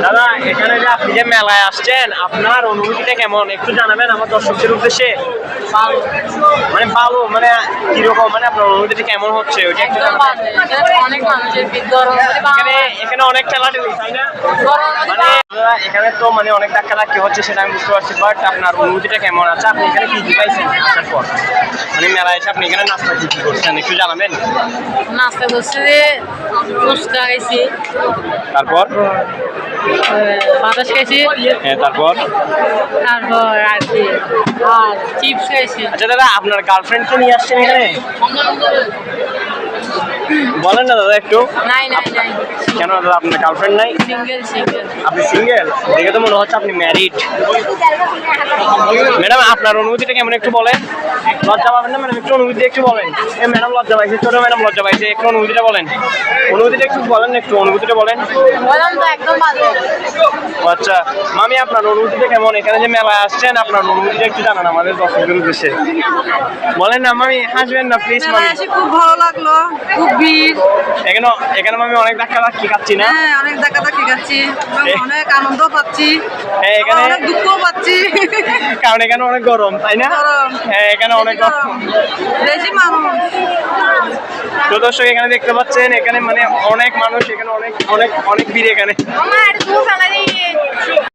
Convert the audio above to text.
দাদা এখানে যে আপনি যে মেলায় আসছেন আপনার অনুভূতিটা কেমন একটু জানাবেন আমার দর্শকদের উদ্দেশ্যে। মানে ভালো মানে কিরকম মানে আপনার অনুভূতিটা কেমন হচ্ছে ওইটা একটু অনেক মানুষের এখানে অনেক ঠেলাঠেলি তাই না? মানে এখানে তো মানে অনেক ধাক্কাধাক্কি হচ্ছে সেটা আমি বুঝতে পারছি, বাট আপনার অনুভূতিটা কেমন আছে? আপনি এখানে কি কি পাইছেন আসার পর? মানে মেলায় এসে আপনি এখানে নাস্তা কি কি করছেন একটু জানাবেন। নাস্তা করছি যে ফুচকা খাইছি, তারপর বাতাস খাইছি, হ্যাঁ তারপর তারপর আর কি আর চিপস খাইছি। আচ্ছা দাদা আপনার গার্লফ্রেন্ডকে নিয়ে আসছেন এখানে? বলেন না দাদা একটু। নাই নাই নাই, কেন দাদা আপনার গার্লফ্রেন্ড নাই? Single single. আপনি সিঙ্গেল? দেখে তো মনে হচ্ছে আপনি ম্যারিড। ম্যাডাম আপনার অনুভূতিটা কেমন একটু বলেন। লজ্জা পাবেন না ম্যাডাম, একটু অনুভূতি একটু বলেন। ম্যাডাম লজ্জা পাইছে, ছোট ম্যাডাম লজ্জা পাইছে, একটু অনুভূতিটা বলেন। অনুভূতিটা একটু বলেন, একটু অনুভূতিটা বলেন। বললাম তো একদম বাজে। আচ্ছা মামি আপনার অনুভূতিটা কেমন? এখানে যে মেলায় আসছেন আপনার অনুভূতিটা একটু জানান আমাদের দর্শকদের উদ্দেশ্যে। বলেন না মামি, হাসবেন না প্লিজ মামি। খুব ভালো লাগলো, খুব ভিড়। এখানে এখানে মামি অনেক ধাক্কাধাক্কি খাচ্ছি না? হ্যাঁ অনেক ধাক্কাধাক্কি খাচ্ছি, অনেক আনন্দ পাচ্ছি, হ্যাঁ এখানে অনেক দুঃখ পাচ্ছি, কারণ এখানে অনেক গরম তাই না? হ্যাঁ এখানে অনেক গরম, বেশি মানুষ। তো দর্শক এখানে দেখতে পাচ্ছেন এখানে মানে অনেক মানুষ, এখানে অনেক অনেক অনেক ভিড় এখানে।